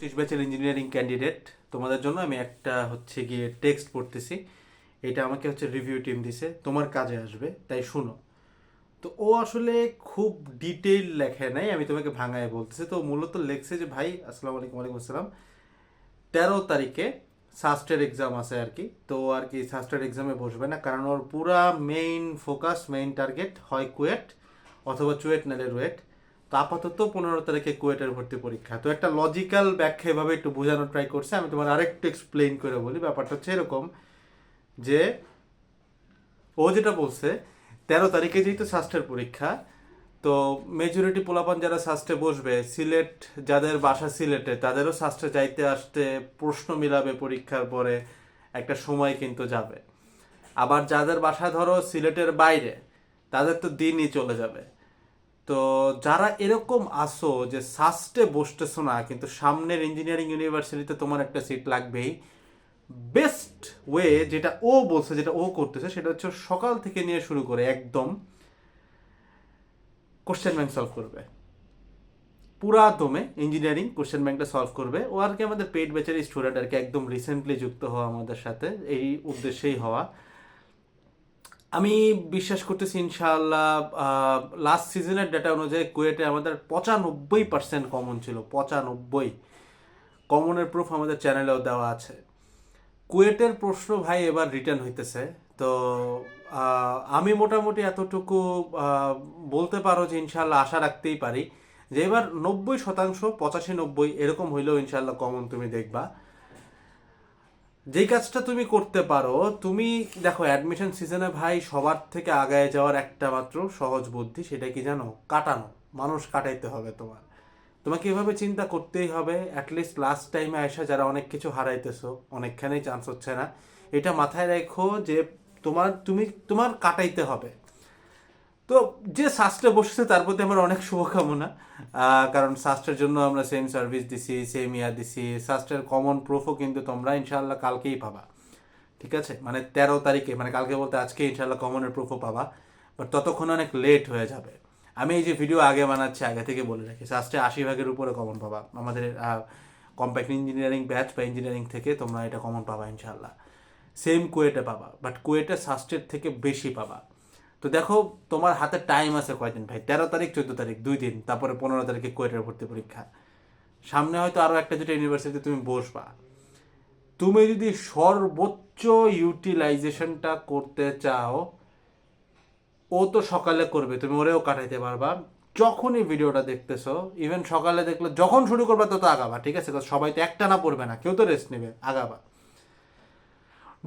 25 ব্যাচের engineering candidate তোমাদের জন্য আমি একটা গিয়ে টেক্সট পড়তেছি। এটা আমাকে রিভিউ টিম দিছে, তোমার কাজে আসবে, তাই শুনো। তো ও আসলে খুব ডিটেইল লেখে নাই, আমি তোমাকে ভাঙায় বলতেছি। তো মূলত লেখছে যে ভাই আসসালামু আলাইকুম, ওয়ালাইকুম আসসালাম, 13 তারিখে সাস্টের এক্সাম আছে আর কি। তো আর কি সাস্টের এক্সামে বসবে না, কারণ ওর পুরা মেইন ফোকাস, মেইন টার্গেট হয় কুয়েট অথবা চুয়েট নালে রুয়েট। তো আপাতত 15 তারিখে কুয়েটের ভর্তি পরীক্ষা। তো একটা লজিক্যাল ব্যাখ্যা এভাবে একটু বোঝানোর ট্রাই করছে। আমি তোমার আরেকটু এক্সপ্লেইন করে বলি। ব্যাপারটা হচ্ছে এরকম যে ও যেটা বলছে, 13 তারিখে যেহেতু সাস্টের পরীক্ষা, তো মেজরিটি পোলাপান যারা সাস্টে বসবে, সিলেট যাদের বাসা সিলেটে, তাদেরও সাস্টে যাইতে আসতে প্রশ্ন মিলাবে পরীক্ষার পরে, একটা সময় কিন্তু যাবে। আবার যাদের বাসা ধরো সিলেটের বাইরে, তাদের তো দিনই চলে যাবে। তো যারা এরকম আসো যে সাস্টে বসতেছো না, কিন্তু সামনের ইঞ্জিনিয়ারিং ইউনিভার্সিটিতে তোমার একটা সিট লাগবেই, বেস্ট ওয়ে যেটা ও বলছে, যেটা ও করতেছে, সেটা হচ্ছে সকাল থেকে নিয়ে শুরু করে একদম কোশ্চেন ব্যাংক সলভ করবে। পুরা দমে ইঞ্জিনিয়ারিং কোশ্চেন ব্যাংকটা সলভ করবে। ও আর কি আমাদের পেইড ব্যাচের স্টুডেন্ট আর কি, একদম রিসেন্টলি যুক্ত হওয়া আমাদের সাথে, এই উদ্দেশ্যেই হওয়া। আমি বিশ্বাস করতেছি ইনশাআল্লাহ। লাস্ট সিজনের ডেটা অনুযায়ী কুয়েটে আমাদের 95% কমন ছিল, 95 কমনের প্রুফ আমাদের চ্যানেলেও দেওয়া আছে। কুয়েটের প্রশ্ন ভাই এবার রিটার্ন হইতেছে। তো আমি মোটামুটি এতটুকু বলতে পারো যে ইনশাল্লাহ আশা রাখতেই পারি যে এবার 90%, 85-90 এরকম হইলেও ইনশাল্লাহ কমন তুমি দেখবা। যেই কাজটা তুমি করতে পারো, তুমি দেখো অ্যাডমিশন সিজনে ভাই সবার থেকে আগায় যাওয়ার একটা মাত্র সহজ বুদ্ধি, সেটা কি জানো? কাটানো। মানুষ কাটাইতে হবে তোমার। তোমাকে এভাবে চিন্তা করতেই হবে, অ্যাটলিস্ট লাস্ট টাইমে আয়সা যারা অনেক কিছু হারাইতেছো, অনেকখানেই চান্স হচ্ছে না, এটা মাথায় রেখো যে তোমার কাটাইতে হবে। তো যে সাস্টে বসেছে তার প্রতি আমার অনেক শুভকামনা। কারণ সাস্টের জন্য আমরা সেম সার্ভিস দিছি, সেম ইয়ার দিছি। সাস্টের কমন প্রুফও কিন্তু তোমরা ইনশাল্লাহ কালকেই পাবা। ঠিক আছে, মানে 13 তারিখে, মানে কালকে বলতে আজকে ইনশাল্লাহ কমনের প্রুফও পাবা। বাট ততক্ষণ অনেক লেট হয়ে যাবে। আমি এই যে ভিডিও আগে বানাচ্ছি, আগে থেকে বলে রাখি, সাস্টে 80 ভাগের উপরে কমন পাবা। আমাদের কম্প্যাক্ট ইঞ্জিনিয়ারিং ব্যাচ বা ইঞ্জিনিয়ারিং থেকে তোমরা এটা কমন পাবা ইনশাল্লাহ। সেম কুয়েটে পাবা, বাট কুয়েটে সাস্টের থেকে বেশি পাবা। তো দেখো, তোমার হাতে টাইম আছে কয়দিন ভাই? 13 তারিখ, 14 তারিখ, 2 দিন, তারপরে 15 তারিখে কুয়েটের ভর্তি পরীক্ষা। সামনে হয়তো আরও একটা দুটো ইউনিভার্সিটিতে তুমি বসবা। তুমি যদি সর্বোচ্চ ইউটিলাইজেশনটা করতে চাও, ও তো সকালে করবে, তুমি ওরেও কাটাইতে পারবা। যখনই ভিডিওটা দেখতেছো, ইভেন সকালে দেখলে যখন শুরু করবা তত আগাবা, ঠিক আছে? সবাই তো একটা না পড়বে না, কেউ তো রেস্ট নেবে, আগাবা।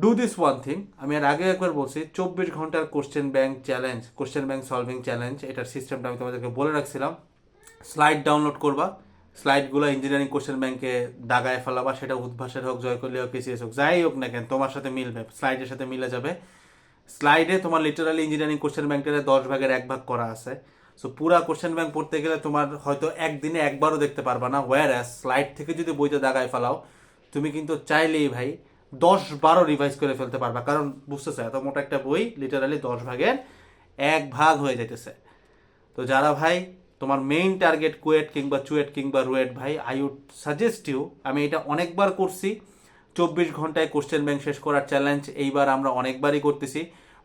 ডু দিস ওয়ান থিং, আমি আর আগে একবার বলছি, 24 ঘন্টার question bank challenge, question bank solving challenge, এটার সিস্টেমটা আমি তোমাদেরকে বলে রাখছিলাম। স্লাইড ডাউনলোড করবা, স্লাইডগুলো ইঞ্জিনিয়ারিং কোশ্চেন ব্যাংকে দাগায় ফেলাবা, সেটা উদ্ভাসের হোক, জয়কলি হোক, কেসিএস হোক, যাই হোক না কেন, তোমার সাথে মিলবে, স্লাইডের সাথে মিলে যাবে। স্লাইডে তোমার লিটারালি ইঞ্জিনিয়ারিং কোশ্চেন ব্যাংকের 10 ভাগের 1 ভাগ করা আছে। সো পুরা কোশ্চেন ব্যাংক পড়তে গেলে তোমার হয়তো একদিনে একবারও দেখতে পারবা না। ওয়ার অ্যাজ স্লাইড থেকে যদি বইতে দাগায় ফেলাও, তুমি কিন্তু চাইলেই ভাই 10-12 রিভাইজ করে ফেলতে পারবা। কারণ বুঝতেছে, এত মোটা একটা বই লিটারালি 10 ভাগের 1 ভাগ হয়ে যেতেছে। তো যারা ভাই তোমার মেইন টার্গেট কুয়েট কিংবা চুয়েট কিংবা রুয়েট, ভাই আই উড সাজেস্ট ইউ, আমি এটা অনেকবার করছি, 24 ঘন্টায় কোশ্চেন ব্যাংক শেষ করার চ্যালেঞ্জ এইবার আমরা অনেকবারই করতেছি।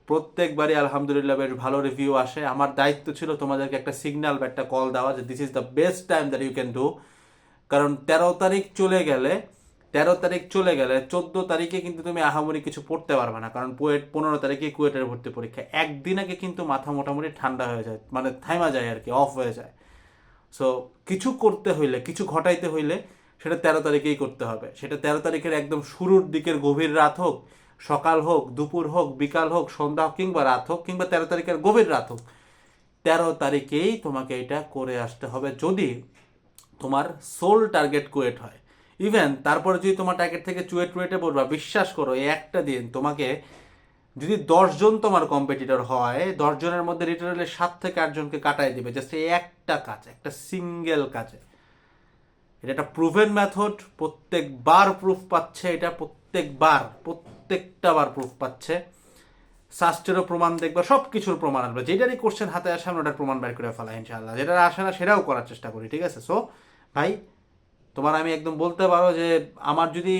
প্রত্যেকবারই আলহামদুলিল্লাহ বেশ ভালো রিভিউ আসে। আমার দায়িত্ব ছিল তোমাদেরকে একটা সিগন্যাল বা একটা কল দেওয়া যে this is the best time that you can do. কারণ 13 তারিখ চলে গেলে 14 তারিখে কিন্তু তুমি আহামরি কিছু পড়তে পারবে না, কারণ কুয়েট 15 তারিখে কুয়েটের ভর্তি পরীক্ষা। একদিন আগে কিন্তু মাথা মোটামুটি ঠান্ডা হয়ে যায়, মানে থাইমা যায় আর কি, অফ হয়ে যায়। সো কিছু করতে হইলে, কিছু ঘটাইতে হইলে সেটা 13 তারিখেই করতে হবে। সেটা 13 তারিখের একদম শুরুর দিকের গভীর রাত হোক, সকাল হোক, দুপুর হোক, বিকাল হোক, সন্ধ্যা হোক, কিংবা রাত হোক, কিংবা 13 তারিখের গভীর রাত হোক, 13 তারিখেই তোমাকে এটা করে আসতে হবে, যদি তোমার সোল টার্গেট কুয়েট হয়। ইভেন তারপরে যদি তোমার টার্গেট থেকে চুয়েট টুয়েটে পড়বা, বিশ্বাস করো এই একটা দিন তোমাকে, যদি 10 জন তোমার কম্পিটিটর হয়, 10 জনের মধ্যে লিটারালি 7 থেকে 8 জনকে কাটাই দিবে, জাস্ট এই একটা কাজ, একটা সিঙ্গেল কাজে। এটা একটা প্রুভেন মেথড, প্রত্যেকবার প্রুফ পাচ্ছে, এটা প্রত্যেকটা বার প্রুফ পাচ্ছে। সাস্টেরও প্রমাণ দেখবা, সব কিছুর প্রমাণ আসবে, যেটারই কোশ্চেন হাতে আসে আমরা ওটার প্রমাণ বের করে ফেলা ইনশাআল্লাহ। যেটা আসে না সেটাও করার চেষ্টা করি, ঠিক আছে? সো ভাই, তোমার আমি একদম বলতে পারো যে আমার যদি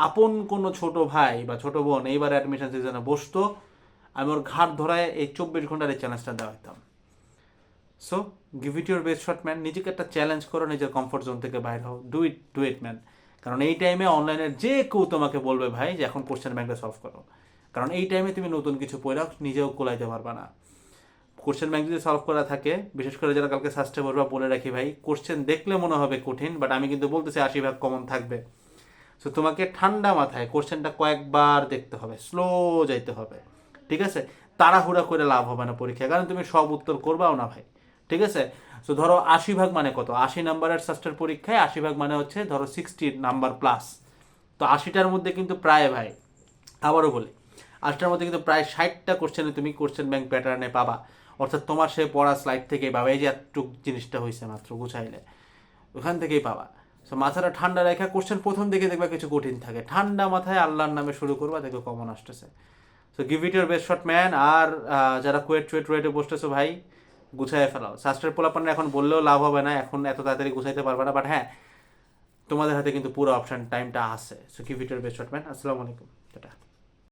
আপন কোনো ছোট ভাই বা ছোট বোন এইবার অ্যাডমিশন সিজনে বসতো, আমি ওর ঘাট ধরায় এই 24 ঘন্টার এই চ্যালেঞ্জটা দেওয়াইতাম। So give it your best shot man, নিজেকে একটা চ্যালেঞ্জ করো, নিজের কমফোর্ট জোন থেকে বাইর হও, ডু ইট ম্যান। কারণ এই টাইমে অনলাইনের যে কেউ তোমাকে বলবে ভাই যে এখন কোশ্চেন ব্যাংকটা সলভ করো, কারণ এই টাইমে তুমি নতুন কিছু পড়াও নিজেও কোলাইতে পারবা না। কোশ্চেন ব্যাংক যদি সলভ করা থাকে, বিশেষ করে যারা কালকে সাস্টে পড়বা, বলে রাখি ভাই, কোশ্চেন দেখলে মনে হবে কঠিন, বাট আমি কিন্তু বলতেছি 80 ভাগ কমন থাকবে। সো তোমাকে ঠান্ডা মাথায় কোশ্চেনটা কয়েকবার দেখতে হবে, স্লো যাইতে হবে, ঠিক আছে? তাড়াহুড়া করে লাভ হবে না পরীক্ষায়, কারণ তুমি সব উত্তর করবাও না ভাই, ঠিক আছে? সো ধরো 80 ভাগ মানে কত, 80 নাম্বারের সাস্টের পরীক্ষায় 80 ভাগ মানে হচ্ছে ধরো 60 নাম্বার প্লাস। তো 80টার মধ্যে কিন্তু প্রায় ভাই, আবারও বলি, 80টার মধ্যে কিন্তু প্রায় 60টা কোশ্চেনে তুমি কোশ্চেন ব্যাংক প্যাটার্নে পাবা। অর্থাৎ তোমার সে পড়া স্লাইড থেকেই পাবা, এই যে এতটুক জিনিসটা হয়েছে মাত্র গুছাইলে, ওখান থেকেই পাবা। সো মাথাটা ঠান্ডা রেখা, কোশ্চেন প্রথম দিকে দেখবা কিছু কঠিন থাকে, ঠান্ডা মাথায় আল্লাহর নামে শুরু করবা, দেখো কমন আসতেছে। So give it your best shot man. আর যারা রুয়েটে বসতেছো ভাই, গুছাই ফেলাও। শাস্ত্রের পোলাপানে এখন বললেও লাভ হবে না, এখন এত তাড়াতাড়ি গুছাইতে পারবে না, বাট হ্যাঁ, তোমাদের হাতে কিন্তু পুরো অপশন টাইমটা আছে। So give it your best shot man. আসসালামু আলাইকুম, টাটা।